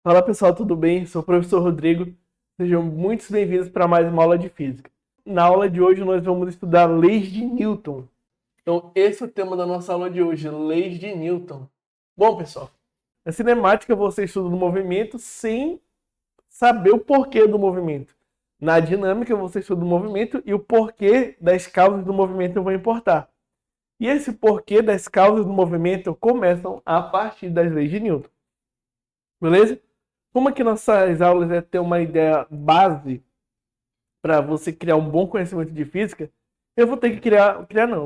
Fala pessoal, tudo bem? Sou o professor Rodrigo. Sejam muito bem-vindos para mais uma aula de física. Na aula de hoje nós vamos estudar leis de Newton. Então esse é o tema da nossa aula de hoje, leis de Newton. Bom pessoal, na cinemática você estuda o movimento sem saber o porquê do movimento. Na dinâmica você estuda o movimento e o porquê das causas do movimento vão importar. E esse porquê das causas do movimento começam a partir das leis de Newton. Beleza? Como aqui nossas aulas é ter uma ideia base para você criar um bom conhecimento de física, eu vou ter que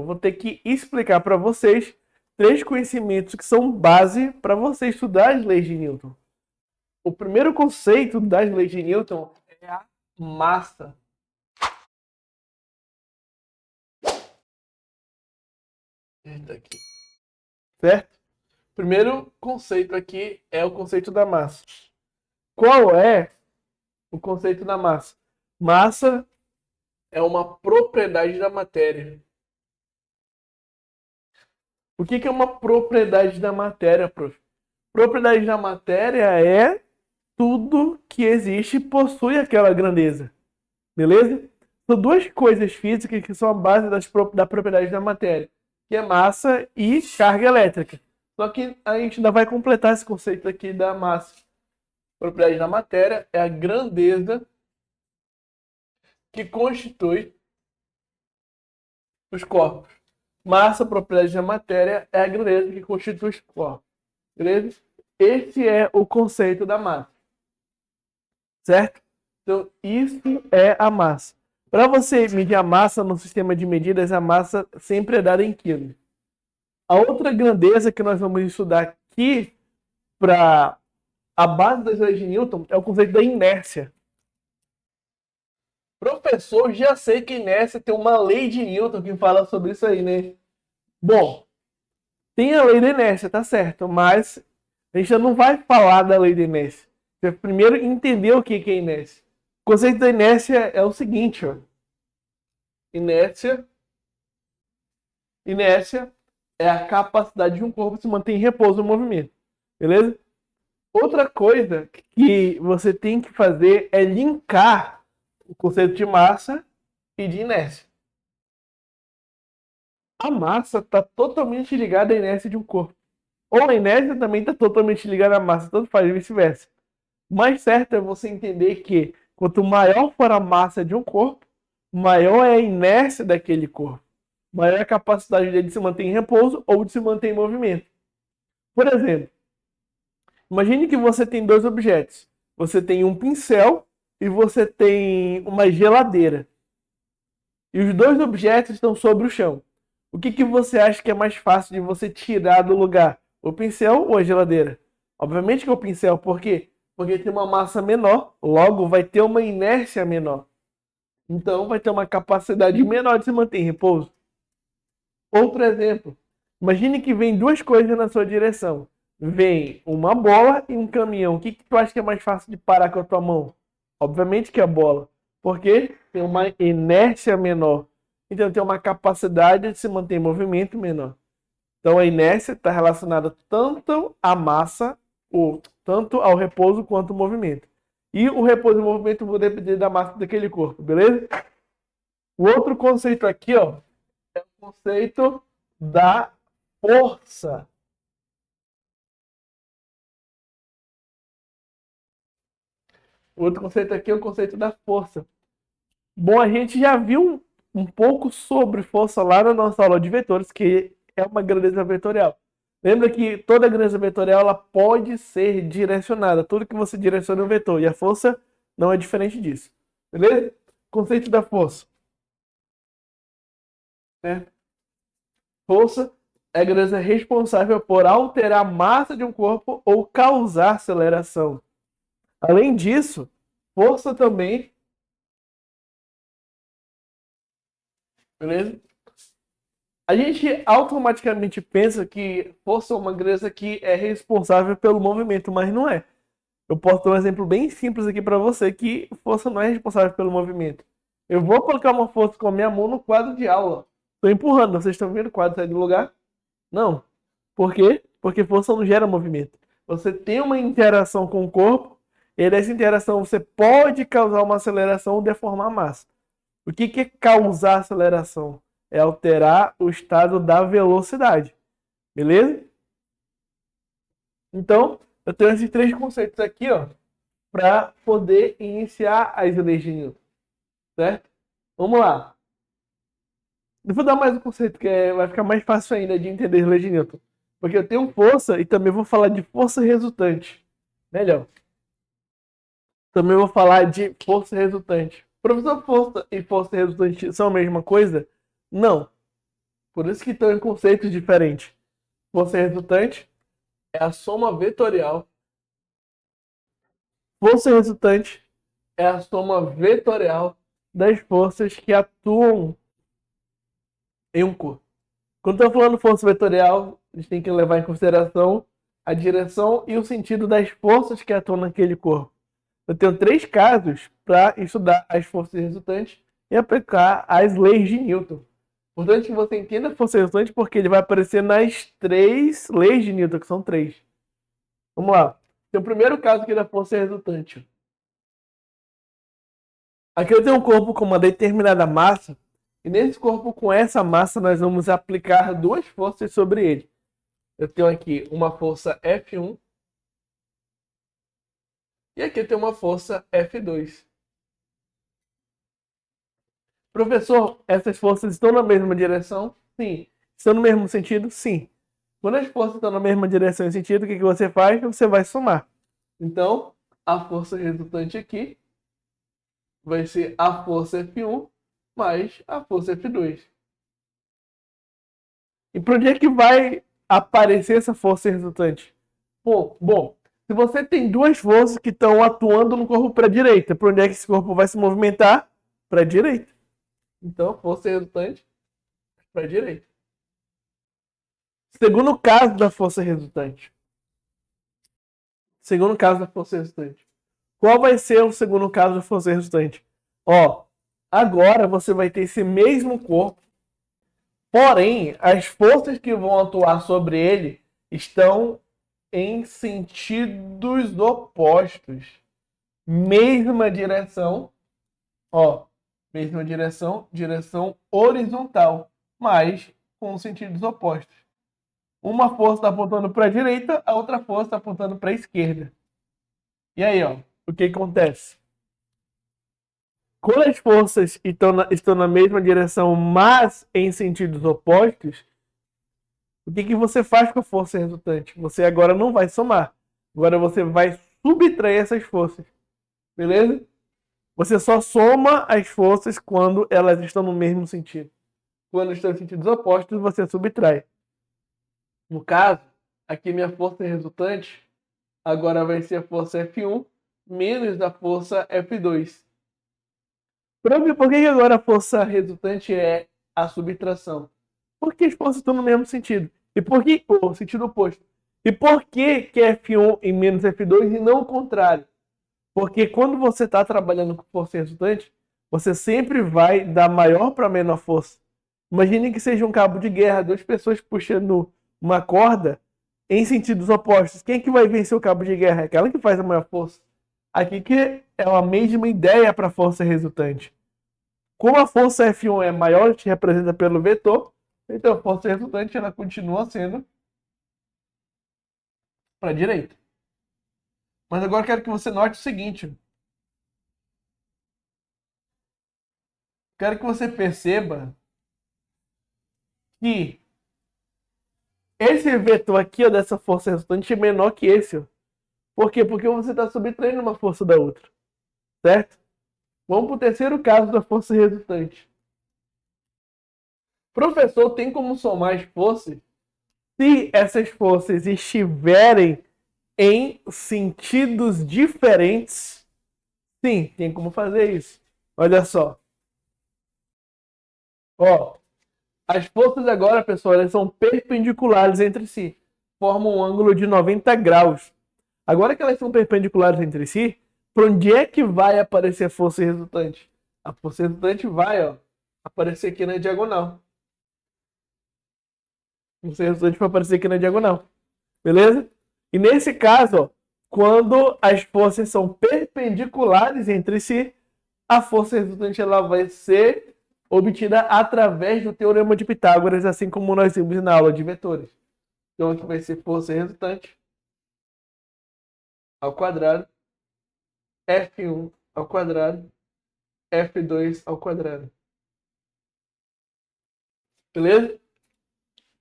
vou ter que explicar para vocês 3 conhecimentos que são base para você estudar as leis de Newton. O primeiro conceito das leis de Newton é a massa. Aqui. Certo? O primeiro conceito aqui é o conceito da massa. Qual é o conceito da massa? Massa é uma propriedade da matéria. O que é uma propriedade da matéria, prof? Propriedade da matéria é tudo que existe possui aquela grandeza. Beleza? São 2 coisas físicas que são a base da propriedade da matéria, que é massa e carga elétrica. Só que a gente ainda vai completar esse conceito aqui da massa. Propriedade da matéria é a grandeza que constitui os corpos. Massa, propriedade da matéria, é a grandeza que constitui os corpos. Beleza? Esse é o conceito da massa. Certo? Então, isso é a massa. Para você medir a massa no sistema de medidas, a massa sempre é dada em quilos. A outra grandeza que nós vamos estudar aqui para a base das leis de Newton é o conceito da inércia. Professor, já sei que inércia tem uma lei de Newton que fala sobre isso aí, né? Bom, tem a lei da inércia, tá certo, mas a gente não vai falar da lei da inércia. Você primeiro entender o que é inércia. O conceito da inércia é o seguinte, ó. Inércia é a capacidade de um corpo se manter em repouso no movimento. Beleza? Outra coisa que você tem que fazer é linkar o conceito de massa e de inércia. A massa está totalmente ligada à inércia de um corpo. Ou a inércia também está totalmente ligada à massa, tanto faz e vice-versa. O mais certo é você entender que quanto maior for a massa de um corpo, maior é a inércia daquele corpo. Maior é a capacidade dele de se manter em repouso ou de se manter em movimento. Por exemplo, imagine que você tem 2 objetos. Você tem um pincel e você tem uma geladeira. E os 2 objetos estão sobre o chão. O que você acha que é mais fácil de você tirar do lugar? O pincel ou a geladeira? Obviamente que é o pincel. Por quê? Porque tem uma massa menor, logo vai ter uma inércia menor. Então vai ter uma capacidade menor de se manter em repouso. Outro exemplo. Imagine que vem 2 coisas na sua direção. Vem uma bola e um caminhão. O que tu acha que é mais fácil de parar com a tua mão? Obviamente que é a bola. Porque tem uma inércia menor. Então tem uma capacidade de se manter em movimento menor. Então a inércia está relacionada tanto à massa, ou tanto ao repouso quanto ao movimento. E o repouso e o movimento vão depender da massa daquele corpo, beleza? O outro conceito aqui, ó, é o conceito da força. O outro conceito aqui é o conceito da força. Bom, a gente já viu um pouco sobre força lá na nossa aula de vetores, que é uma grandeza vetorial. Lembra que toda grandeza vetorial ela pode ser direcionada. Tudo que você direciona é um vetor. E a força não é diferente disso. Beleza? Conceito da força. Força é a grandeza responsável por alterar a massa de um corpo ou causar aceleração. Além disso, força também. Beleza? A gente automaticamente pensa que força é uma grandeza que é responsável pelo movimento, mas não é. Eu posso dar um exemplo bem simples aqui para você que força não é responsável pelo movimento. Eu vou colocar uma força com a minha mão no quadro de aula. Estou empurrando, vocês estão vendo o quadro sair do lugar? Não. Por quê? Porque força não gera movimento. você tem uma interação com o corpo, e nessa interação você pode causar uma aceleração ou deformar a massa. O que é causar aceleração? É alterar o estado da velocidade. Beleza? Então, eu tenho esses três conceitos aqui, ó, para poder iniciar as leis de Newton. Certo? Vamos lá. Eu vou dar mais um conceito que vai ficar mais fácil ainda de entender as leis de Newton. Porque eu tenho força e também vou falar de força resultante. Melhor. Também vou falar de força resultante. Professor, força e força resultante são a mesma coisa? Não. Por isso que estão em conceitos diferentes. Força resultante é a soma vetorial. Força resultante é a soma vetorial das forças que atuam em um corpo. Quando estou falando força vetorial, a gente tem que levar em consideração a direção e o sentido das forças que atuam naquele corpo. Eu tenho três casos para estudar as forças resultantes e aplicar as leis de Newton. Importante que você entenda a força resultante porque ele vai aparecer nas três leis de Newton, que são três. Vamos lá. Tem o primeiro caso aqui da força resultante. Aqui eu tenho um corpo com uma determinada massa, e nesse corpo com essa massa nós vamos aplicar duas forças sobre ele. Eu tenho aqui uma força F1 e aqui eu tenho uma força F2. Professor, essas forças estão na mesma direção? Sim. Estão no mesmo sentido? Sim. Quando as forças estão na mesma direção e sentido, o que você faz? Você vai somar. Então, a força resultante aqui vai ser a força F1 mais a força F2. E para onde é que vai aparecer essa força resultante? Bom, se você tem duas forças que estão atuando no corpo para a direita, para onde é que esse corpo vai se movimentar? Para a direita. Então, força resultante para a direita. Segundo caso da força resultante. Segundo caso da força resultante. Qual vai ser o segundo caso da força resultante? Ó, agora você vai ter esse mesmo corpo, porém, as forças que vão atuar sobre ele estão em sentidos opostos. Mesma direção, ó, mesma direção, direção horizontal, mas com sentidos opostos. Uma força está apontando para a direita, a outra força está apontando para a esquerda. E aí, ó, o que acontece? Quando as forças estão na mesma direção, mas em sentidos opostos, o que você faz com a força resultante? Você agora não vai somar. Agora você vai subtrair essas forças. Beleza? Você só soma as forças quando elas estão no mesmo sentido. Quando estão em sentidos opostos, você subtrai. No caso, aqui minha força resultante agora vai ser a força F1 menos a força F2. Por que agora a força resultante é a subtração? Porque as forças estão no mesmo sentido. E por que o sentido oposto? E por que é F1 e menos F2 e não o contrário? Porque quando você está trabalhando com força resultante, você sempre vai dar maior para menor força. Imagine que seja um cabo de guerra, duas pessoas puxando uma corda em sentidos opostos. Quem é que vai vencer o cabo de guerra? É aquela que faz a maior força. Aqui que é a mesma ideia para a força resultante. Como a força F1 é maior, te representa pelo vetor, então a força resultante ela continua sendo para a direita. Mas agora eu quero que você note o seguinte. Quero que você perceba que esse vetor aqui, ó, dessa força resultante é menor que esse. Ó. Por quê? Porque você está subtraindo uma força da outra. Certo? Vamos para o terceiro caso da força resultante. Professor, tem como somar as forças se essas forças estiverem em sentidos diferentes? Sim, tem como fazer isso. Olha só. Ó, as forças agora, pessoal, elas são perpendiculares entre si. Formam um ângulo de 90 graus. Agora que elas são perpendiculares entre si, para onde é que vai aparecer a força resultante? A força resultante vai, ó, aparecer aqui na diagonal. A força resultante vai aparecer aqui na diagonal. Beleza? E nesse caso, ó, quando as forças são perpendiculares entre si, a força resultante ela vai ser obtida através do Teorema de Pitágoras, assim como nós vimos na aula de vetores. Então aqui vai ser força resultante ao quadrado, F1 ao quadrado, F2 ao quadrado. Beleza?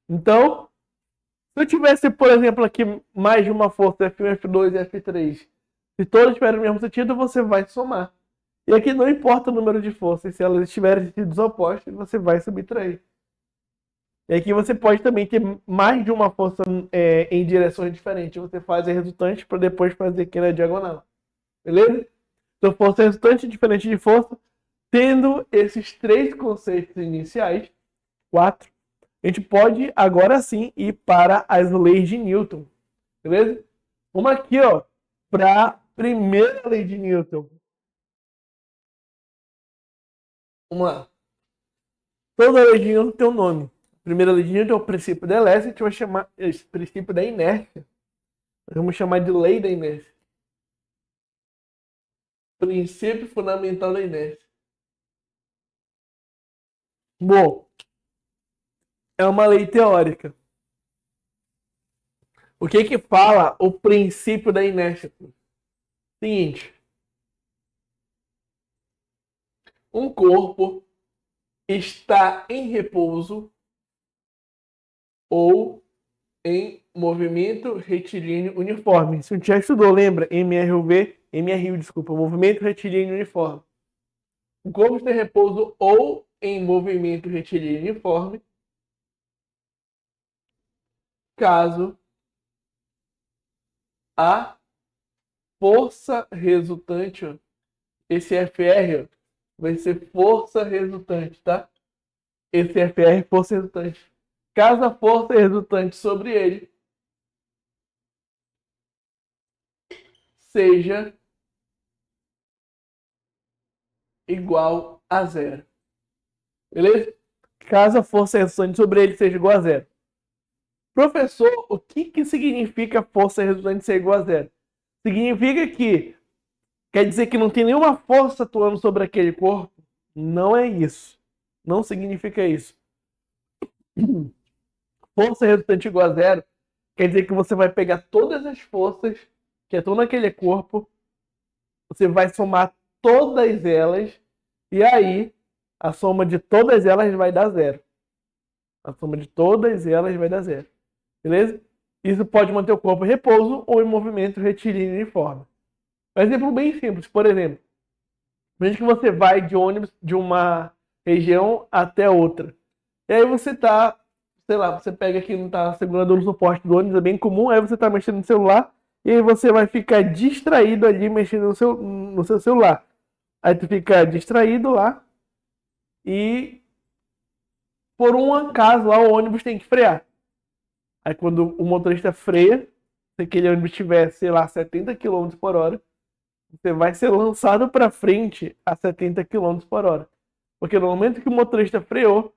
Então, se eu tivesse, por exemplo, aqui mais de uma força, F1, F2 e F3, se todas tiverem o mesmo sentido, você vai somar. E aqui não importa o número de forças, se elas estiverem sentidos opostos, você vai subtrair. E aqui você pode também ter mais de uma força em direções diferentes. Você faz a resultante para depois fazer aqui na diagonal. Beleza? Então, força resultante diferente de força. Tendo esses três conceitos iniciais, 4, a gente pode agora sim ir para as leis de Newton. Beleza? Vamos aqui, ó, para a primeira lei de Newton. Vamos lá. Toda lei de Newton tem um nome. A primeira lei de Newton é o princípio da inércia, a gente vai chamar esse princípio da inércia. Vamos chamar de lei da inércia. Princípio fundamental da inércia. Bom, é uma lei teórica. O que que fala o princípio da inércia? Seguinte. Um corpo está em repouso ou em movimento retilíneo uniforme. Se a gente já estudou, lembra? MRU, desculpa, movimento retilíneo uniforme. O corpo está em repouso ou em movimento retilíneo uniforme, caso a força resultante, ó, esse FR, ó, vai ser força resultante, tá? Esse FR é força resultante. Caso a força resultante sobre ele seja igual a zero. Beleza? Caso a força resultante sobre ele seja igual a zero. Professor, o que significa força resultante ser igual a zero? Significa que quer dizer que não tem nenhuma força atuando sobre aquele corpo? Não é isso. Não significa isso. Força resultante igual a zero quer dizer que você vai pegar todas as forças que atuam naquele corpo, você vai somar todas elas, e aí a soma de todas elas vai dar zero. A soma de todas elas vai dar zero. Beleza? Isso pode manter o corpo em repouso ou em movimento retilíneo uniforme. Um exemplo bem simples, por exemplo, veja que você vai de ônibus de uma região até outra. E aí você tá, sei lá, você pega aqui, não tá segurando o suporte do ônibus, é bem comum, aí você tá mexendo no celular, e aí você vai ficar distraído ali mexendo no seu celular. Aí tu fica distraído lá e por um acaso lá o ônibus tem que frear. Aí quando o motorista freia, se aquele ônibus tiver, sei lá, 70 km por hora, você vai ser lançado para frente a 70 km por hora. Porque no momento que o motorista freou,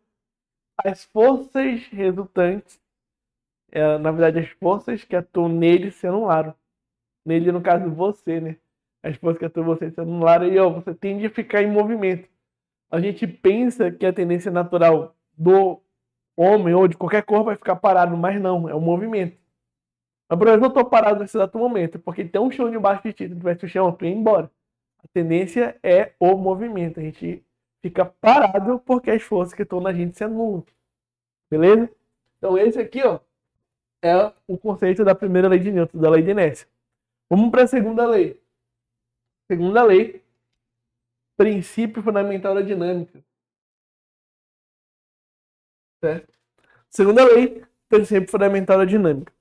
as forças resultantes, na verdade as forças que atuam nele se anularam. Nele, no caso, você, né? As forças que atuam em você se anularam e ó, você tende a ficar em movimento. A gente pensa que a tendência natural do homem ou de qualquer corpo vai ficar parado, mas não, é um movimento. Mas, por exemplo, eu estou parado nesse exato momento, porque tem um chão debaixo de ti, se tivesse o chão, tu ia embora. A tendência é o movimento, a gente fica parado porque as forças que estão na gente se anulam. Beleza? Então esse aqui, ó, é o conceito da primeira lei de Newton, da lei de inércia. Vamos para a segunda lei. Segunda lei, princípio fundamental da dinâmica. Certo? Segunda lei, princípio fundamental da dinâmica.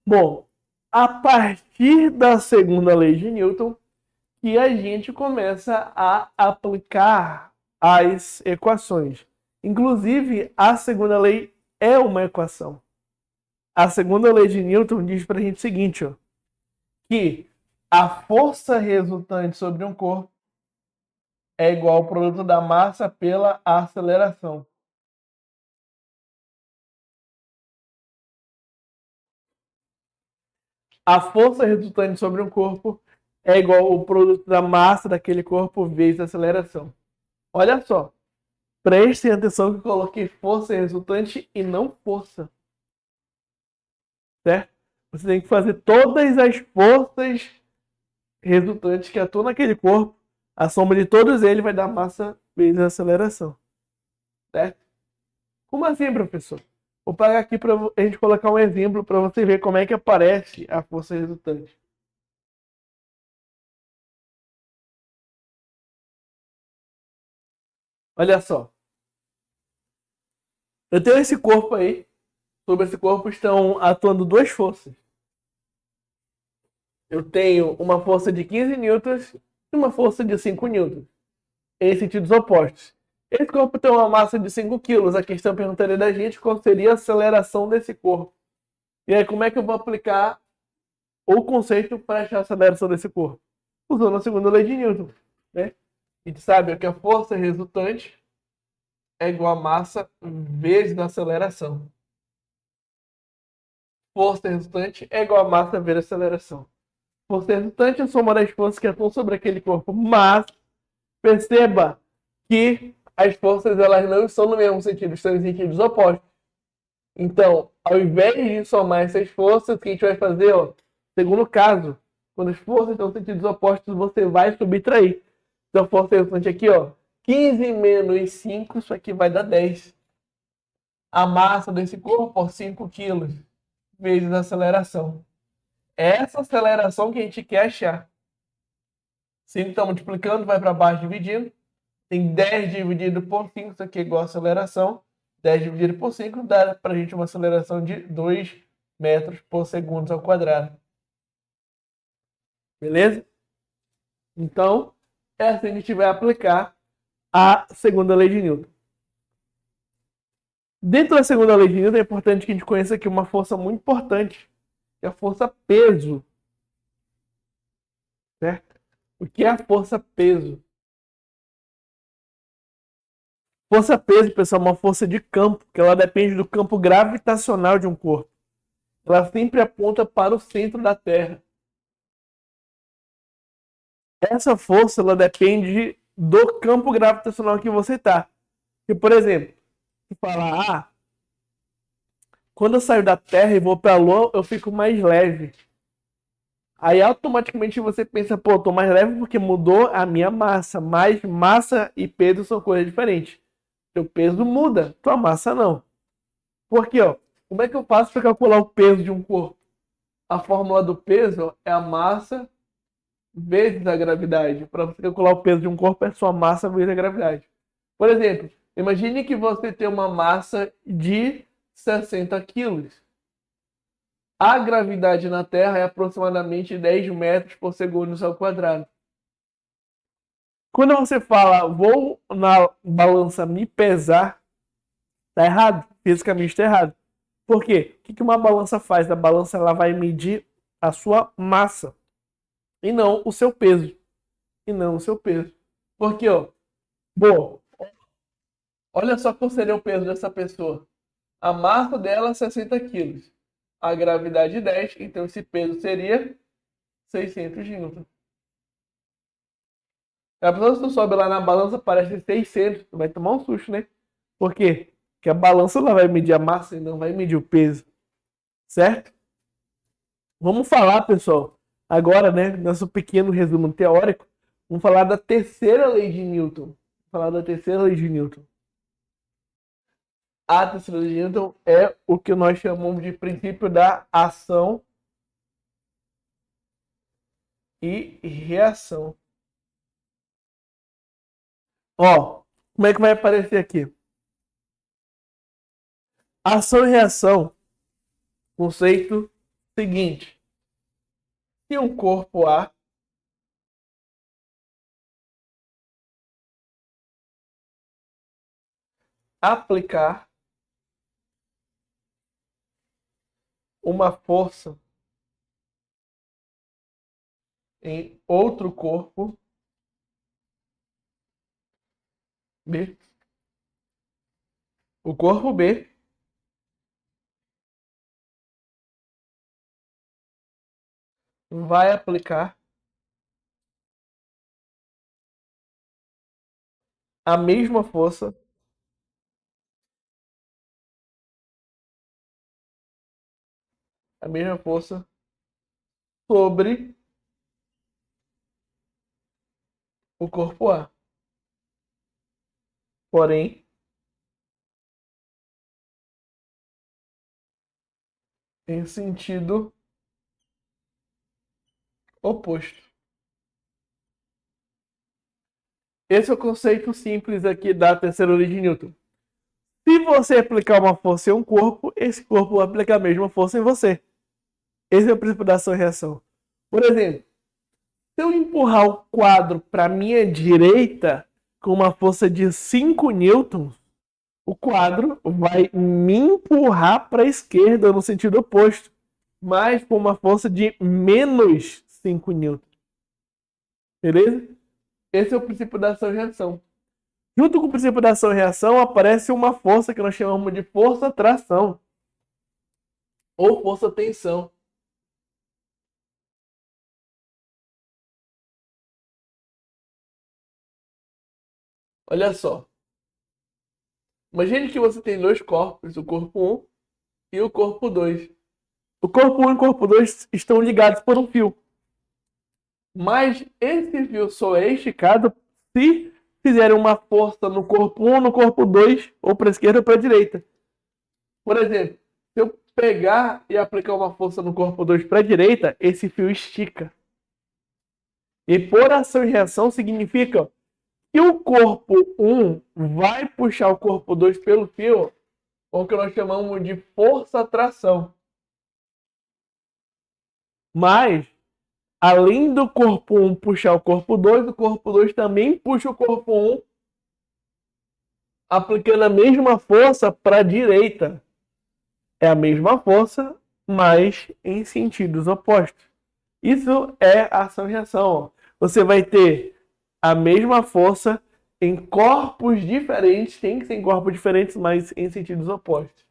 Bom, a partir da segunda lei de Newton, que a gente começa a aplicar as equações. Inclusive, a segunda lei é uma equação. A segunda lei de Newton diz para a gente o seguinte, ó, que a força resultante sobre um corpo é igual ao produto da massa pela aceleração. a força resultante sobre um corpo é igual ao produto da massa daquele corpo vezes a aceleração. Olha só, prestem atenção que eu coloquei força resultante e não força. Certo? Você tem que fazer todas as forças resultantes que atuam naquele corpo. A soma de todos eles vai dar massa vezes a aceleração. Certo? Como assim, professor? Vou pagar aqui para a gente colocar um exemplo para você ver como é que aparece a força resultante. Olha só. Eu tenho esse corpo aí. Sobre esse corpo estão atuando duas forças. Eu tenho uma força de 15 newtons e uma força de 5 newtons, em sentidos opostos. Esse corpo tem uma massa de 5 quilos. A questão perguntaria da gente qual seria a aceleração desse corpo. E aí, como é que eu vou aplicar o conceito para achar a aceleração desse corpo? Usando a segunda lei de Newton. Né? A gente sabe que a força resultante é igual a massa vezes a aceleração. Força resultante é igual a massa vezes a aceleração. Força resultante é a soma das forças que atuam sobre aquele corpo. Mas, perceba que as forças elas não estão no mesmo sentido, estão em sentidos opostos. Então, ao invés de somar essas forças, o que a gente vai fazer? Ó, segundo caso, quando as forças estão em sentidos opostos, você vai subtrair. Então, a força resultante aqui, ó, 15 menos 5, isso aqui vai dar 10. A massa desse corpo, ó, 5 quilos, vezes a aceleração. Essa aceleração que a gente quer achar. 5 está multiplicando, vai para baixo dividindo. Tem 10 dividido por 5, isso aqui é igual a aceleração. 10 dividido por 5 dá para a gente uma aceleração de 2 metros por segundo ao quadrado. Beleza? Então, é assim que a gente vai aplicar a segunda lei de Newton. Dentro da segunda lei de Newton é importante que a gente conheça aqui uma força muito importante, que é a força peso. Certo? O que é a força peso? Força peso, pessoal, é uma força de campo, que ela depende do campo gravitacional de um corpo. Ela sempre aponta para o centro da Terra. Essa força ela depende do campo gravitacional que você está. Por exemplo, você fala, quando eu saio da Terra e vou para a Lua, eu fico mais leve. Aí automaticamente você pensa, pô, eu tô mais leve porque mudou a minha massa. Mas massa e peso são coisas diferentes. Seu peso muda, tua massa não. Por quê, ó? Como é que eu faço para calcular o peso de um corpo? A fórmula do peso é a massa vezes a gravidade. Para você calcular o peso de um corpo é sua massa vezes a gravidade. Por exemplo, imagine que você tem uma massa de 60 quilos. A gravidade na Terra é aproximadamente 10 metros por segundo ao quadrado. Quando você fala, vou na balança me pesar, tá errado. Fisicamente está errado. Por quê? O que uma balança faz? A balança ela vai medir a sua massa e não o seu peso. E não o seu peso. Porque, ó, bom, olha só qual seria o peso dessa pessoa. A massa dela é 60 quilos. A gravidade 10, então esse peso seria 600 newton. A pessoa, se tu sobe lá na balança, parece 600, tu vai tomar um susto, né? Por quê? Porque a balança ela vai medir a massa e não vai medir o peso. Certo? Vamos falar, pessoal, agora, né, nosso pequeno resumo teórico, vamos falar da terceira lei de Newton. Vamos falar da terceira lei de Newton. A terceira lei de Newton é o que nós chamamos de princípio da ação e reação. Ó, como é que vai aparecer aqui? Ação e reação. Conceito seguinte. Se um corpo A aplicar uma força em outro corpo B, o corpo B vai aplicar a mesma força sobre o corpo A. Porém, em sentido oposto. Esse é o conceito simples aqui da terceira lei de Newton. Se você aplicar uma força em um corpo, esse corpo vai aplicar a mesma força em você. Esse é o princípio da ação e reação. Por exemplo, se eu empurrar o quadro para minha direita com uma força de 5 newtons, o quadro vai me empurrar para a esquerda no sentido oposto, mas com uma força de menos 5 newtons. Beleza? Esse é o princípio da ação e reação. Junto com o princípio da ação e reação, aparece uma força que nós chamamos de força-tração ou força-tensão. Olha só. Imagine que você tem dois corpos, o corpo 1 e o corpo 2. O corpo 1 e o corpo 2 estão ligados por um fio. Mas esse fio só é esticado se fizerem uma força no corpo 1, no corpo 2, ou para a esquerda ou para a direita. Por exemplo, se eu pegar e aplicar uma força no corpo 2 para a direita, esse fio estica. E por ação e reação significa que o corpo 1 vai puxar o corpo 2 pelo fio, o que nós chamamos de força-tração. Mas, além do corpo 1 puxar o corpo 2, o corpo 2 também puxa o corpo 1, aplicando a mesma força para a direita. É a mesma força, mas em sentidos opostos. Isso é ação e reação. Você vai ter a mesma força em corpos diferentes, tem que ser em corpos diferentes, mas em sentidos opostos.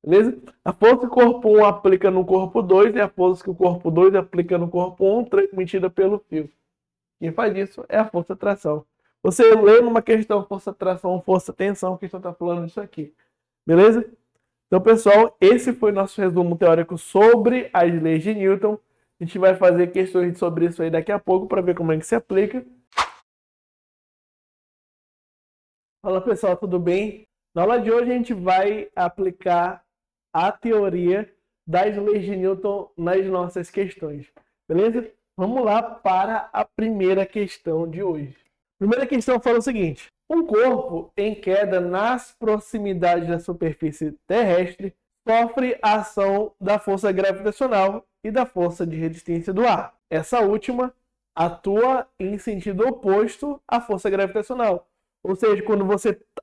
Beleza? A força que o corpo 1 aplica no corpo 2 e a força que o corpo 2 aplica no corpo 1, transmitida pelo fio. Quem faz isso é a força-tração. Você lê numa questão força-tração, força-tensão, a questão está falando disso aqui. Beleza? Então, pessoal, esse foi nosso resumo teórico sobre as leis de Newton. A gente vai fazer questões sobre isso aí daqui a pouco para ver como é que se aplica. Fala, pessoal, tudo bem? Na aula de hoje a gente vai aplicar a teoria das leis de Newton nas nossas questões. Beleza? Vamos lá para a primeira questão de hoje. A primeira questão fala o seguinte: um corpo em queda nas proximidades da superfície terrestre sofre a ação da força gravitacional e da força de resistência do ar. Essa última atua em sentido oposto à força gravitacional. Ou seja,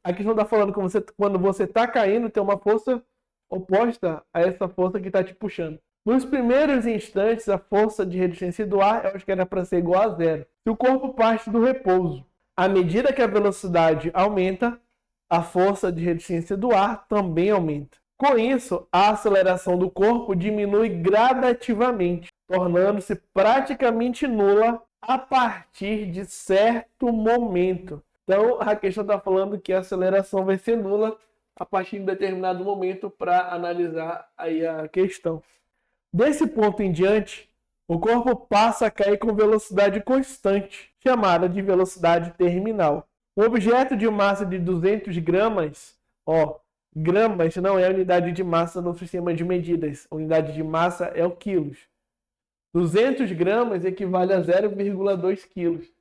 a questão está falando que quando você está caindo, tem uma força oposta a essa força que está te puxando. Nos primeiros instantes, a força de resistência do ar, eu acho que era para ser igual a zero. Se o corpo parte do repouso, à medida que a velocidade aumenta, a força de resistência do ar também aumenta. Com isso, a aceleração do corpo diminui gradativamente, tornando-se praticamente nula a partir de certo momento. Então, a questão está falando que a aceleração vai ser nula a partir de um determinado momento para analisar aí a questão. Desse ponto em diante, o corpo passa a cair com velocidade constante, chamada de velocidade terminal. Um objeto de massa de 200 gramas, gramas não é a unidade de massa no sistema de medidas, a unidade de massa é o quilos. 200 gramas equivale a 0,2 quilos.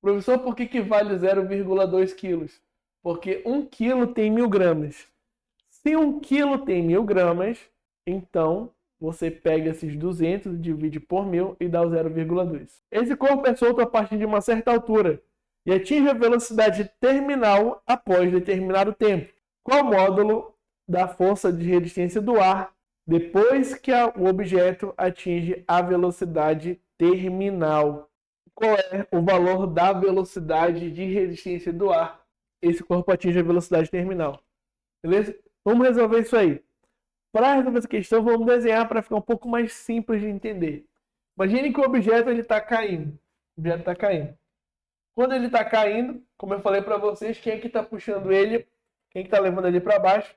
Professor, por que vale 0,2 quilos? Porque 1 quilo tem 1000 gramas. Se 1 quilo tem 1000 gramas, então você pega esses 200, divide por 1000 e dá o 0,2. Esse corpo é solto a partir de uma certa altura e atinge a velocidade terminal após determinado tempo. Qual o módulo da força de resistência do ar depois que o objeto atinge a velocidade terminal? Qual é o valor da velocidade de resistência do ar? Esse corpo atinge a velocidade terminal. Beleza? Vamos resolver isso aí. Para resolver essa questão, vamos desenhar para ficar um pouco mais simples de entender. Imagine que o objeto está caindo. O objeto está caindo. Quando ele está caindo, como eu falei para vocês, quem é que está puxando ele, quem que está levando ele para baixo,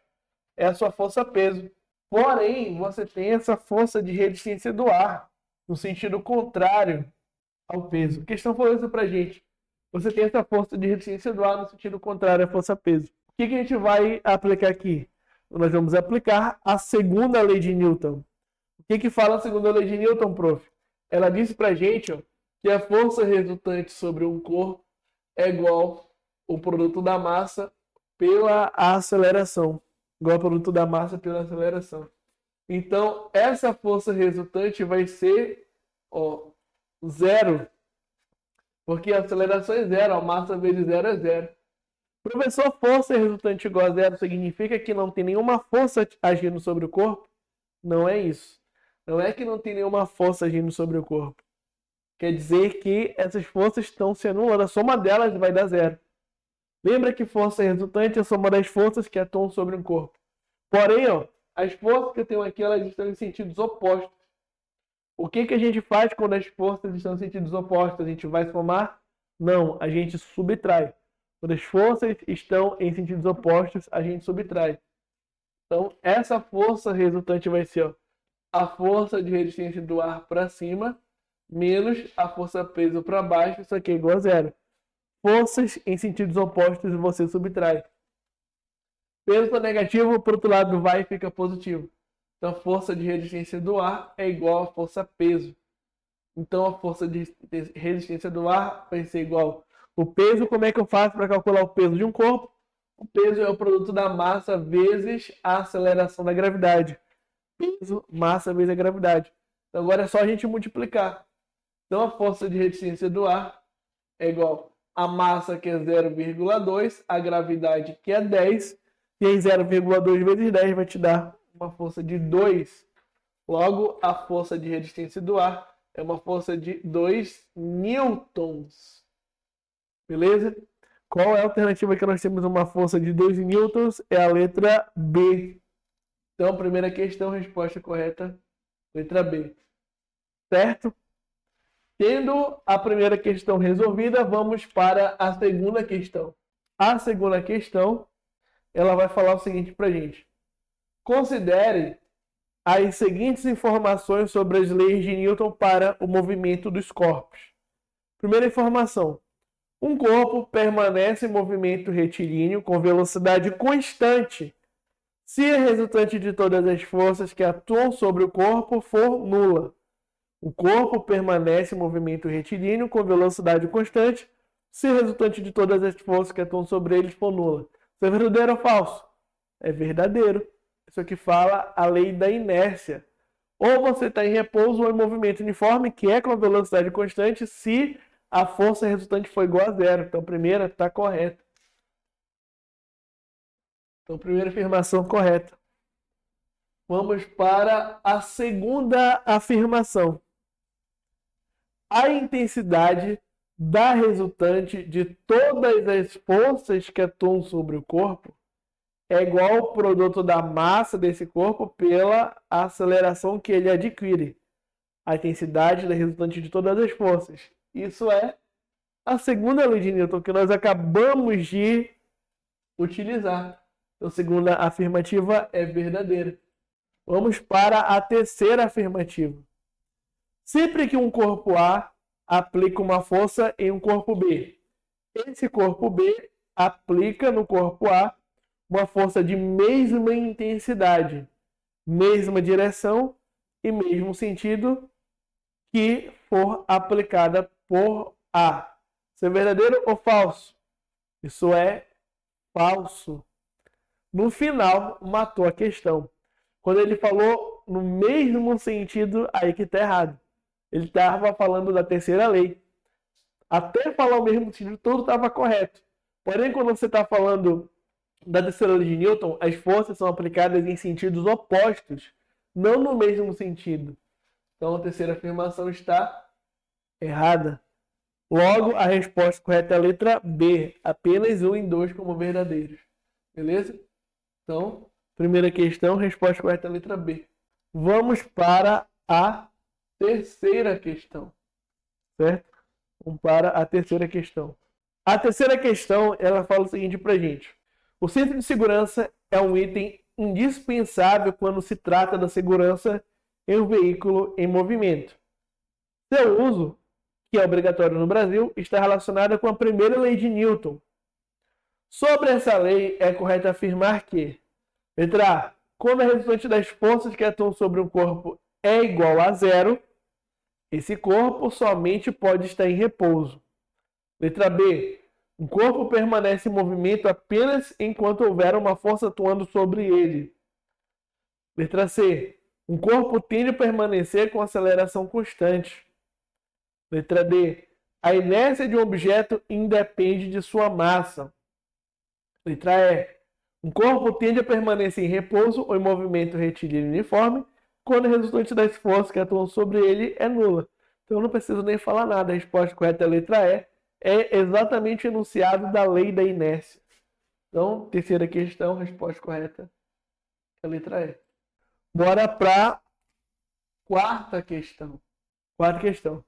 é a sua força-peso. Porém, você tem essa força de resistência do ar, no sentido contrário ao peso. A questão falou isso para a gente. Você tem essa força de resistência do ar no sentido contrário à força-peso. O que a gente vai aplicar aqui? Nós vamos aplicar a segunda lei de Newton. O que fala a segunda lei de Newton, prof? Ela disse para a gente, ó, que a força resultante sobre um corpo é igual ao produto da massa pela aceleração. Igual ao produto da massa pela aceleração. Então, essa força resultante vai ser, ó, zero. Porque a aceleração é zero, a massa vezes zero é zero. Professor, força resultante igual a zero significa que não tem nenhuma força agindo sobre o corpo? Não é isso. Não é que não tem nenhuma força agindo sobre o corpo. Quer dizer que essas forças estão se anulando. A soma delas vai dar zero. Lembra que força resultante é a soma das forças que atuam sobre um corpo. Porém, ó, as forças que eu tenho aqui, elas estão em sentidos opostos. O que a gente faz quando as forças estão em sentidos opostos? A gente vai somar? Não, a gente subtrai. Quando as forças estão em sentidos opostos, a gente subtrai. Então, essa força resultante vai ser, ó, a força de resistência do ar para cima menos a força peso para baixo, isso aqui é igual a zero. Forças em sentidos opostos você subtrai. Peso negativo, para o outro lado vai e fica positivo. Então, a força de resistência do ar é igual a força peso. Então, a força de resistência do ar vai ser igual. O peso, como é que eu faço para calcular o peso de um corpo? O peso é o produto da massa vezes a aceleração da gravidade. Peso, massa vezes a gravidade. Então, agora é só a gente multiplicar. Então, a força de resistência do ar é igual a massa, que é 0,2, a gravidade, que é 10, e aí 0,2 vezes 10 vai te dar uma força de 2. Logo, a força de resistência do ar é uma força de 2 newtons. Beleza? Qual é a alternativa que nós temos uma força de 2 newtons? É a letra B. Então, primeira questão, resposta correta, letra B. Certo? Tendo a primeira questão resolvida, vamos para a segunda questão. A segunda questão, ela vai falar o seguinte para a gente. Considere as seguintes informações sobre as leis de Newton para o movimento dos corpos. Primeira informação. Um corpo permanece em movimento retilíneo com velocidade constante se a resultante de todas as forças que atuam sobre o corpo for nula. O corpo permanece em movimento retilíneo com velocidade constante se a resultante de todas as forças que atuam sobre ele for nula. Isso é verdadeiro ou falso? É verdadeiro. Isso aqui fala a lei da inércia. Ou você está em repouso ou em movimento uniforme, que é com a velocidade constante, se a força resultante for igual a zero. Então, a primeira está correta. Então, primeira afirmação correta. Vamos para a segunda afirmação. A intensidade da resultante de todas as forças que atuam sobre o corpo é igual ao produto da massa desse corpo pela aceleração que ele adquire. A intensidade da resultante de todas as forças. Isso é a segunda lei de Newton que nós acabamos de utilizar. Então, a segunda afirmativa é verdadeira. Vamos para a terceira afirmativa. Sempre que um corpo A aplica uma força em um corpo B, esse corpo B aplica no corpo A uma força de mesma intensidade, mesma direção e mesmo sentido que for aplicada por A. Isso é verdadeiro ou falso? Isso é falso. No final, matou a questão. Quando ele falou no mesmo sentido, aí que está errado. Ele estava falando da terceira lei. Até falar o mesmo sentido, tudo estava correto. Porém, quando você está falando da terceira lei de Newton, as forças são aplicadas em sentidos opostos, não no mesmo sentido. Então, a terceira afirmação está errada. Logo, a resposta correta é a letra B. Apenas 1 e 2 como verdadeiros. Beleza? Então, primeira questão, resposta correta é a letra B. Vamos para a terceira questão, certo? Vamos para a terceira questão. A terceira questão, ela fala o seguinte pra gente. O cinto de segurança é um item indispensável quando se trata da segurança em um veículo em movimento. Seu uso, que é obrigatório no Brasil, está relacionado com a primeira lei de Newton. Sobre essa lei, é correto afirmar que, letra A, quando a resultante das forças que atuam sobre um corpo é igual a zero, esse corpo somente pode estar em repouso. Letra B, um corpo permanece em movimento apenas enquanto houver uma força atuando sobre ele. Letra C, um corpo tende a permanecer com aceleração constante. Letra D, a inércia de um objeto independe de sua massa. Letra E, um corpo tende a permanecer em repouso ou em movimento retilíneo uniforme quando a resultante das forças que atuam sobre ele é nula. Então eu não preciso nem falar nada. A resposta correta é a letra E. É exatamente o enunciado da lei da inércia. Então, terceira questão, resposta correta é a letra E. Bora para quarta questão. Quarta questão.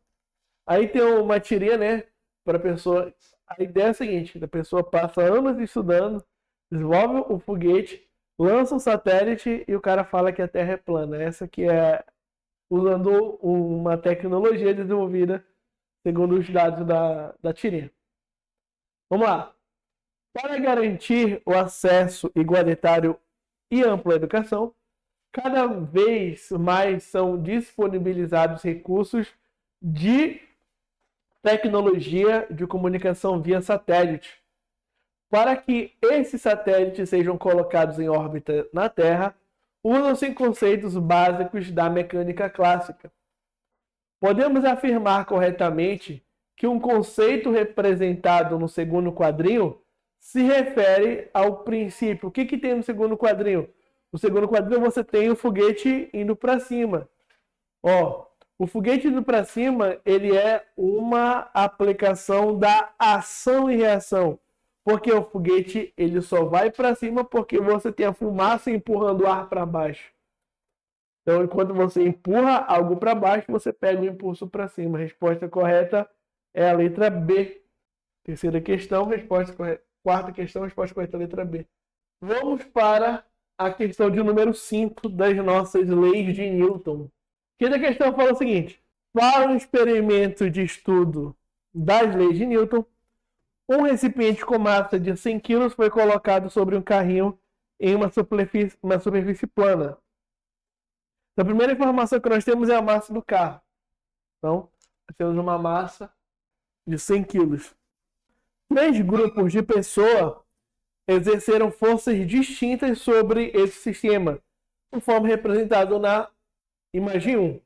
Aí tem uma tirinha, né? Para a pessoa. A ideia é a seguinte: a pessoa passa anos estudando, desenvolve o foguete, lança um satélite e o cara fala que a Terra é plana. Essa que é usando uma tecnologia desenvolvida segundo os dados da tirinha. Vamos lá. Para garantir o acesso igualitário e ampla à educação, cada vez mais são disponibilizados recursos de tecnologia de comunicação via satélite. Para que esses satélites sejam colocados em órbita na Terra, usam-se conceitos básicos da mecânica clássica. Podemos afirmar corretamente que um conceito representado no segundo quadrinho se refere ao princípio. O que tem no segundo quadrinho? No segundo quadrinho você tem o foguete indo para cima. O foguete indo para cima, ele é uma aplicação da ação e reação. Porque o foguete ele só vai para cima porque você tem a fumaça empurrando o ar para baixo. Então, enquanto você empurra algo para baixo, você pega o impulso para cima. A resposta correta é a letra B. Terceira questão, resposta correta. Quarta questão, resposta correta, letra B. Vamos para a questão de número 5 das nossas leis de Newton. Que a questão fala o seguinte: para um experimento de estudo das leis de Newton, um recipiente com massa de 100 kg foi colocado sobre um carrinho em uma superfície plana. Então, a primeira informação que nós temos é a massa do carro. Então, nós temos uma massa de 100 kg. 3 grupos de pessoas exerceram forças distintas sobre esse sistema, conforme representado na imagem 1.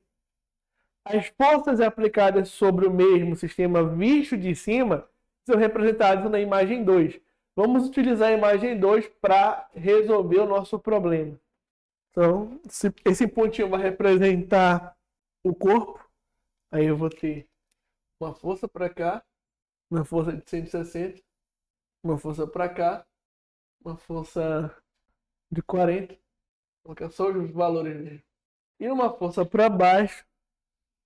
As forças aplicadas sobre o mesmo sistema visto de cima são representadas na imagem 2. Vamos utilizar a imagem 2 para resolver o nosso problema. Então, esse pontinho vai representar o corpo. Aí eu vou ter uma força para cá, uma força de 160, uma força para cá, uma força de 40. Vou colocar só os valores mesmo. E uma força para baixo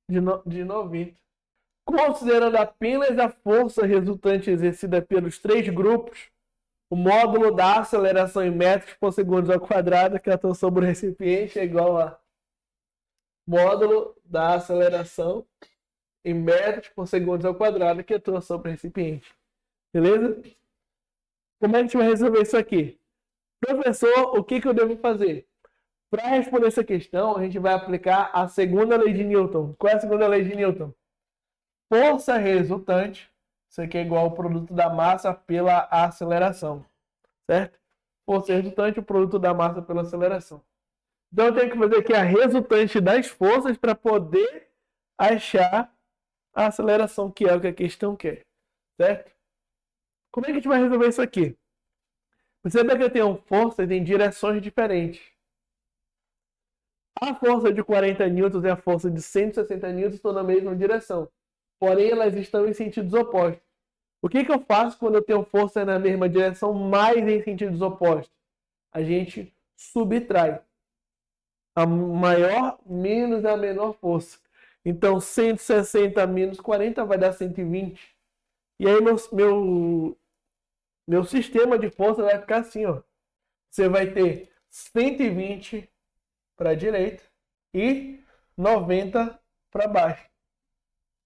de 90. Considerando apenas a força resultante exercida pelos 3 grupos, o módulo da aceleração em metros por segundo ao quadrado que atua sobre o recipiente é igual a módulo da aceleração em metros por segundo ao quadrado que atua sobre o recipiente. Beleza? Como é que a gente vai resolver isso aqui? Professor, o que eu devo fazer? Para responder essa questão, a gente vai aplicar a segunda lei de Newton. Qual é a segunda lei de Newton? Força resultante, isso aqui é igual ao produto da massa pela aceleração, certo? Força resultante, o produto da massa pela aceleração. Então eu tenho que fazer aqui a resultante das forças para poder achar a aceleração, que é o que a questão quer, certo? Como é que a gente vai resolver isso aqui? Perceba que eu tenho forças em direções diferentes. A força de 40 newtons e a força de 160 newtons estão na mesma direção. Porém, elas estão em sentidos opostos. O que eu faço quando eu tenho força na mesma direção, mas em sentidos opostos? A gente subtrai. A maior menos a menor força. Então, 160 menos 40 vai dar 120. E aí, meu sistema de força vai ficar assim, ó. Você vai ter 120 para a direita e 90 para baixo,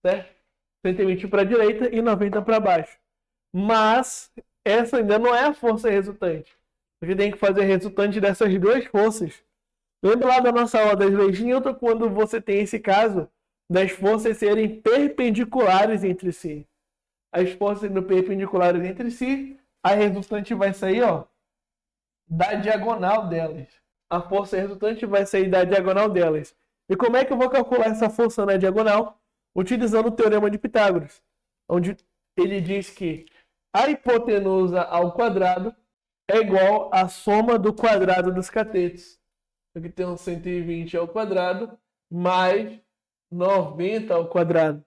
certo? 120 para a direita e 90 para baixo. Mas essa ainda não é a força resultante. A gente tem que fazer resultante dessas duas forças. Lembra lá da nossa aula das leis de Newton, quando você tem esse caso das forças serem perpendiculares entre si. As forças sendo perpendiculares entre si, a resultante vai sair, ó, da diagonal delas. A força resultante vai sair da diagonal delas. E como é que eu vou calcular essa força na diagonal? Utilizando o teorema de Pitágoras, onde ele diz que a hipotenusa ao quadrado é igual à soma do quadrado dos catetos. Aqui tem um 120 ao quadrado mais 90 ao quadrado.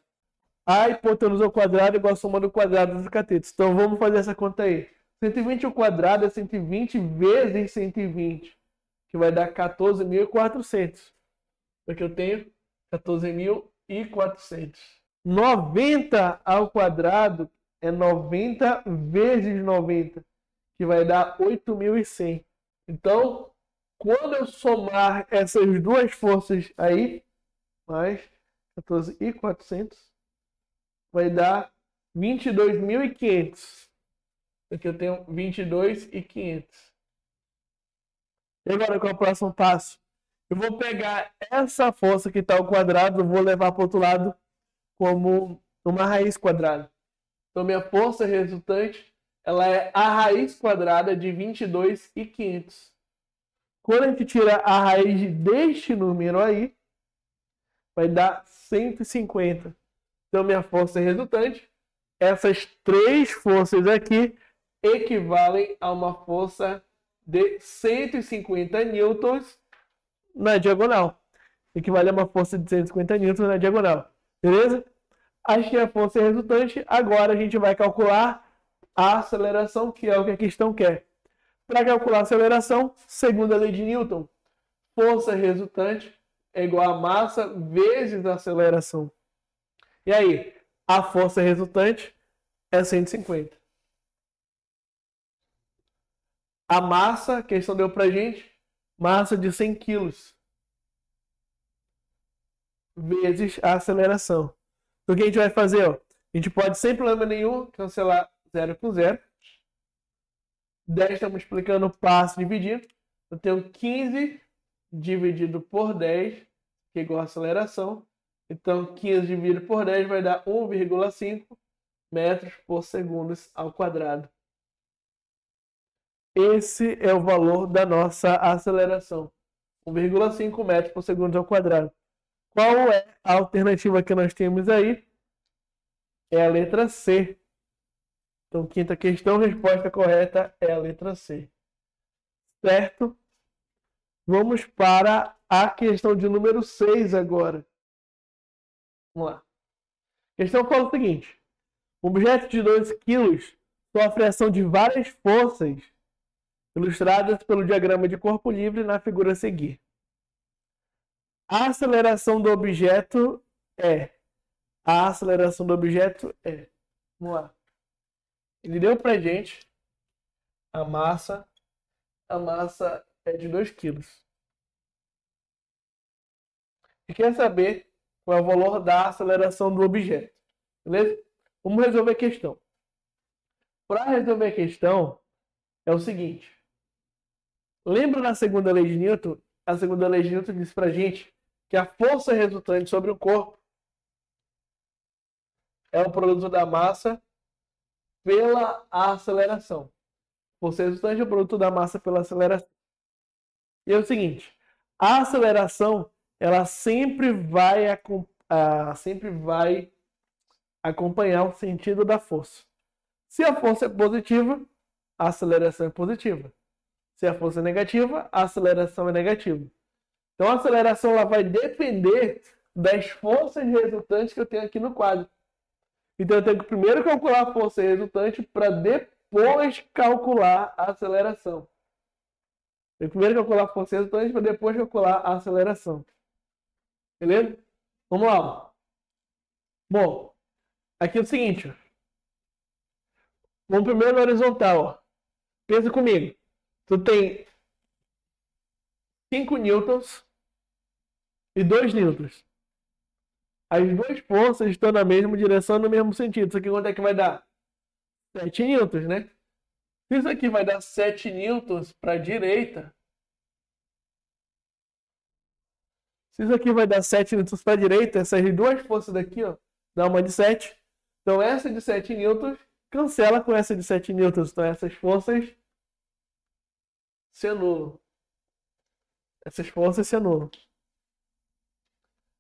A hipotenusa ao quadrado é igual à soma do quadrado dos catetos. Então vamos fazer essa conta aí. 120 ao quadrado é 120 vezes 120, que vai dar 14.400. Aqui eu tenho 14.400. 90 ao quadrado é 90 vezes 90, que vai dar 8.100. Então, quando eu somar essas duas forças aí, mais 14.400, vai dar 22.500. Aqui eu tenho 22.500. E agora qual é o próximo passo? Eu vou pegar essa força que está ao quadrado, vou levar para o outro lado como uma raiz quadrada. Então, minha força resultante, ela é a raiz quadrada de 22.500. Quando a gente tira a raiz deste número aí, vai dar 150. Então, minha força resultante, essas três forças aqui, equivalem a uma força de 150 newtons na diagonal. Equivale a uma força de 150 newtons na diagonal. Beleza? Achei a força resultante. Agora a gente vai calcular a aceleração, que é o que a questão quer. Para calcular a aceleração, segundo a lei de Newton, força resultante é igual a massa vezes a aceleração. E aí, a força resultante é 150. A massa, a questão deu pra gente, massa de 100 quilos vezes a aceleração. Então o que a gente vai fazer? Ó? A gente pode, sem problema nenhum, cancelar 0 com 0. 10 está multiplicando passo dividindo. Eu tenho 15 dividido por 10, que é igual a aceleração. Então 15 dividido por 10 vai dar 1,5 metros por segundo ao quadrado. Esse é o valor da nossa aceleração. 1,5 metros por segundo ao quadrado. Qual é a alternativa que nós temos aí? É a letra C. Então, quinta questão, resposta correta é a letra C. Certo? Vamos para a questão de número 6 agora. Vamos lá. A questão fala o seguinte. Um objeto de 2 kg sofre a ação de várias forças ilustradas pelo diagrama de corpo livre na figura a seguir. A aceleração do objeto é. A aceleração do objeto é. Vamos lá. Ele deu pra gente a massa. A massa é de 2 kg. E quer saber qual é o valor da aceleração do objeto. Beleza? Vamos resolver a questão. Para resolver a questão, é o seguinte. Lembra na segunda lei de Newton? A segunda lei de Newton diz pra gente que a força resultante sobre o corpo é o produto da massa pela aceleração. Força resultante é o produto da massa pela aceleração. E é o seguinte, a aceleração ela sempre vai acompanhar o sentido da força. Se a força é positiva, a aceleração é positiva. Se a força é negativa, a aceleração é negativa. Então a aceleração ela vai depender das forças resultantes que eu tenho aqui no quadro. Então eu tenho que primeiro calcular a força resultante para depois calcular a aceleração. Eu primeiro calcular a força resultante para depois calcular a aceleração. Beleza? Vamos lá. Bom, aqui é o seguinte. Vamos primeiro no horizontal. Ó. Pensa comigo. Tu tem 5 newtons e 2 newtons. As duas forças estão na mesma direção, no mesmo sentido. Isso aqui quanto é que vai dar? 7 newtons, né? Se isso aqui vai dar 7 newtons para a direita, se isso aqui vai dar 7 newtons para a direita, essas duas forças daqui, ó, dá uma de 7. Então essa de 7 newtons cancela com essa de 7 newtons. Então essas forças se anulam. Essas forças se anulam.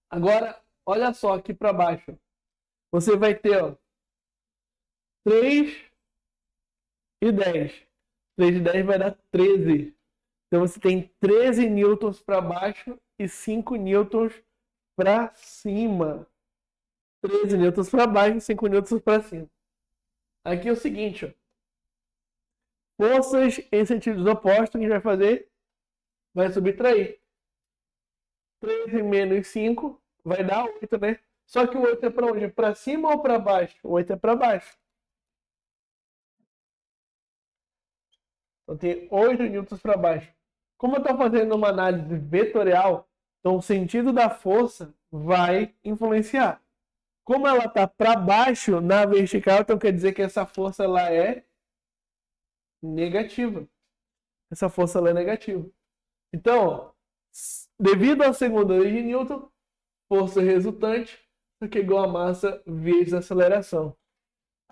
Agora, olha só aqui para baixo. Você vai ter, ó, 3 e 10. 3 e 10 vai dar 13. Então você tem 13 newtons para baixo e 5 newtons para cima. 13 newtons para baixo e 5 newtons para cima. Aqui é o seguinte, ó. Forças em sentidos opostos, que a gente vai fazer? Vai subtrair. 13 menos 5 vai dar 8, né? Só que o 8 é para onde? Para cima ou para baixo? O 8 é para baixo. Então tem 8 newtons para baixo. Como eu estou fazendo uma análise vetorial, então o sentido da força vai influenciar. Como ela está para baixo na vertical, então quer dizer que essa força ela é negativa. Essa força ela é negativa. Então, devido à segunda lei de Newton, força resultante é igual a massa vezes a aceleração.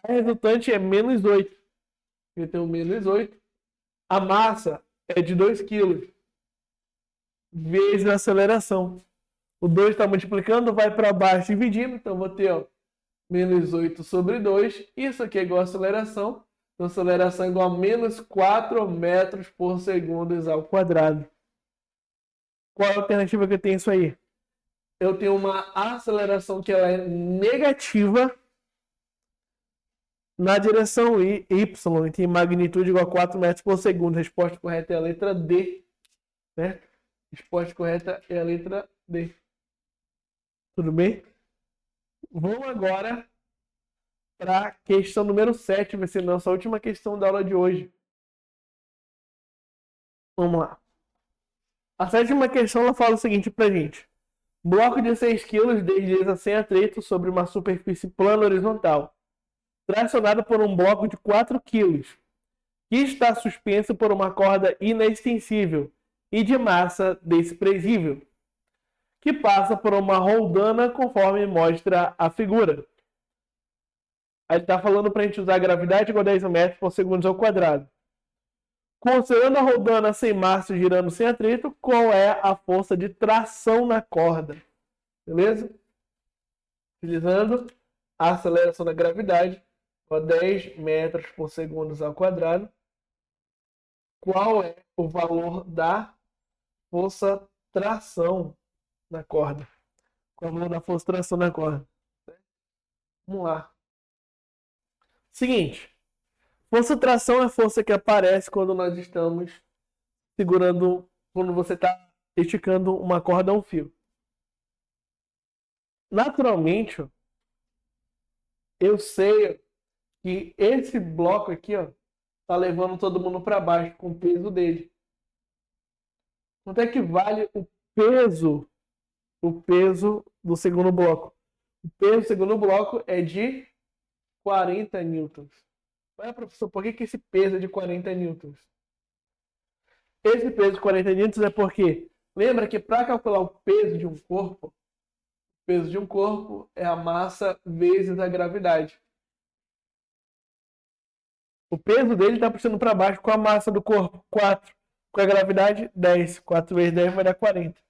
A resultante é menos 8. Eu tenho menos 8. A massa é de 2 kg vezes a aceleração. O 2 está multiplicando, vai para baixo dividindo. Então, vou ter ó, menos 8 sobre 2. Isso aqui é igual a aceleração. Então, aceleração é igual a menos 4 metros por segundo ao quadrado. Qual a alternativa que eu tenho isso aí? Eu tenho uma aceleração que ela é negativa na direção Y, e tem magnitude igual a 4 metros por segundo. A resposta correta é a letra D. Certo? A resposta correta é a letra D. Tudo bem? Vamos agora para a questão número 7. Vai ser nossa última questão da aula de hoje. Vamos lá. A sétima questão ela fala o seguinte para a gente. Bloco de 6 kg desliza sem atrito sobre uma superfície plana horizontal, tracionado por um bloco de 4 kg, que está suspenso por uma corda inextensível e de massa desprezível, que passa por uma roldana conforme mostra a figura. Aí ele está falando para a gente usar a gravidade igual a 10 metros por segundo ao quadrado. Considerando a roldana sem massa girando sem atrito, qual é a força de tração na corda? Beleza? Utilizando a aceleração da gravidade, a 10 metros por segundo ao quadrado. Qual é o valor da força tração na corda? Qual é o valor da força tração na corda? Vamos lá. Seguinte. Força tração é a força que aparece quando nós estamos segurando, quando você está esticando uma corda a um fio. Naturalmente, eu sei que esse bloco aqui, ó, tá levando todo mundo para baixo com o peso dele. Quanto é que vale o peso do segundo bloco? O peso do segundo bloco é de 40 newtons. Ué, professor, por que esse peso é de 40 newtons? Esse peso de 40 newtons é porque, lembra que para calcular o peso de um corpo, o peso de um corpo é a massa vezes a gravidade. O peso dele está puxando para baixo com a massa do corpo, 4. Com a gravidade, 10. 4 vezes 10 vai dar 40.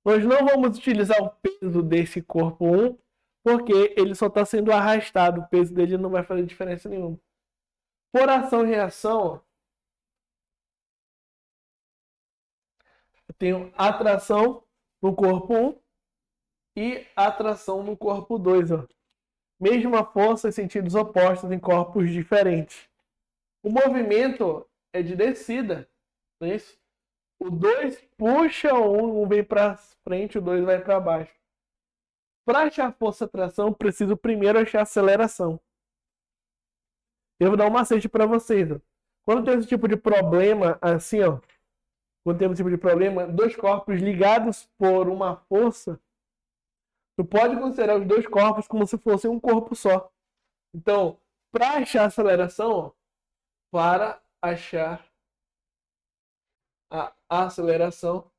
Nós não vamos utilizar o peso desse corpo 1, porque ele só está sendo arrastado. O peso dele não vai fazer diferença nenhuma. Por ação e reação, eu tenho atração no corpo 1 e atração no corpo 2. Ó. Mesma força em sentidos opostos em corpos diferentes. O movimento é de descida, não é isso? O 2 puxa um vem para frente, o 2 vai para baixo. Para achar a força de atração, preciso primeiro achar a aceleração. Eu vou dar um macete para vocês. Ó. Quando tem esse tipo de problema, assim, ó. Quando tem esse tipo de problema, dois corpos ligados por uma força, tu pode considerar os dois corpos como se fossem um corpo só. Então, para achar a aceleração, ó, para achar a aceleração,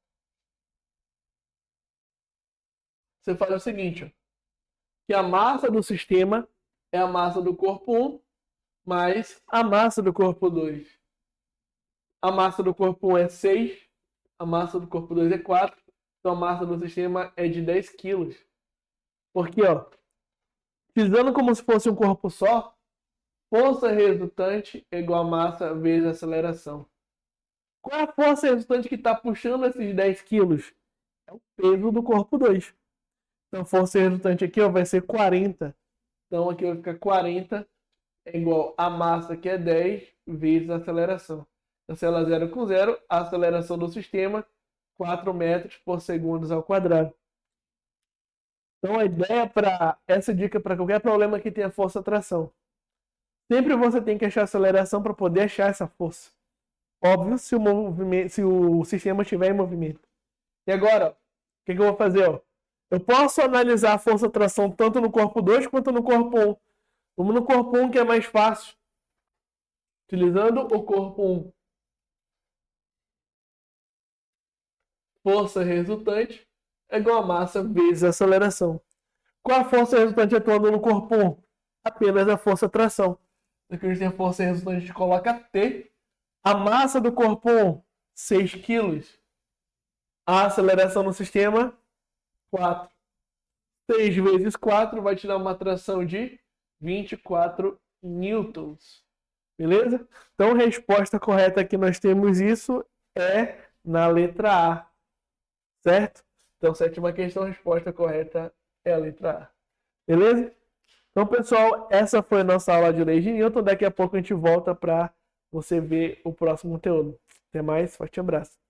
você faz o seguinte, ó, que a massa do sistema é a massa do corpo 1 mais a massa do corpo 2. A massa do corpo 1 é 6, a massa do corpo 2 é 4, então a massa do sistema é de 10 quilos. Porque, ó, utilizando como se fosse um corpo só, força resultante é igual a massa vezes a aceleração. Qual é a força resultante que está puxando esses 10 quilos? É o peso do corpo 2. Então, a força resultante aqui ó, vai ser 40. Então, aqui vai ficar 40 é igual a massa, que é 10, vezes a aceleração. Cancela 0 com 0, a aceleração do sistema, 4 metros por segundo ao quadrado. Então, a ideia para essa dica para qualquer problema que tenha força atração. Sempre você tem que achar a aceleração para poder achar essa força. Óbvio, se o sistema estiver em movimento. E agora, o que eu vou fazer? Ó? Eu posso analisar a força atração tanto no corpo 2 quanto no corpo 1. Vamos no corpo 1 que é mais fácil. Utilizando o corpo 1. Força resultante é igual a massa vezes a aceleração. Qual a força resultante atuando no corpo 1? Apenas a força atração. Aqui a gente tem a força resultante, a gente coloca T. A massa do corpo 1, 6 kg. A aceleração no sistema, 4. 6 vezes 4 vai te dar uma atração de 24 newtons. Beleza? Então, a resposta correta que nós temos isso é na letra A. Certo? Então, sétima questão, a resposta correta é a letra A. Beleza? Então, pessoal, essa foi a nossa aula de leis de Newton. Daqui a pouco a gente volta para você ver o próximo conteúdo. Até mais, forte abraço.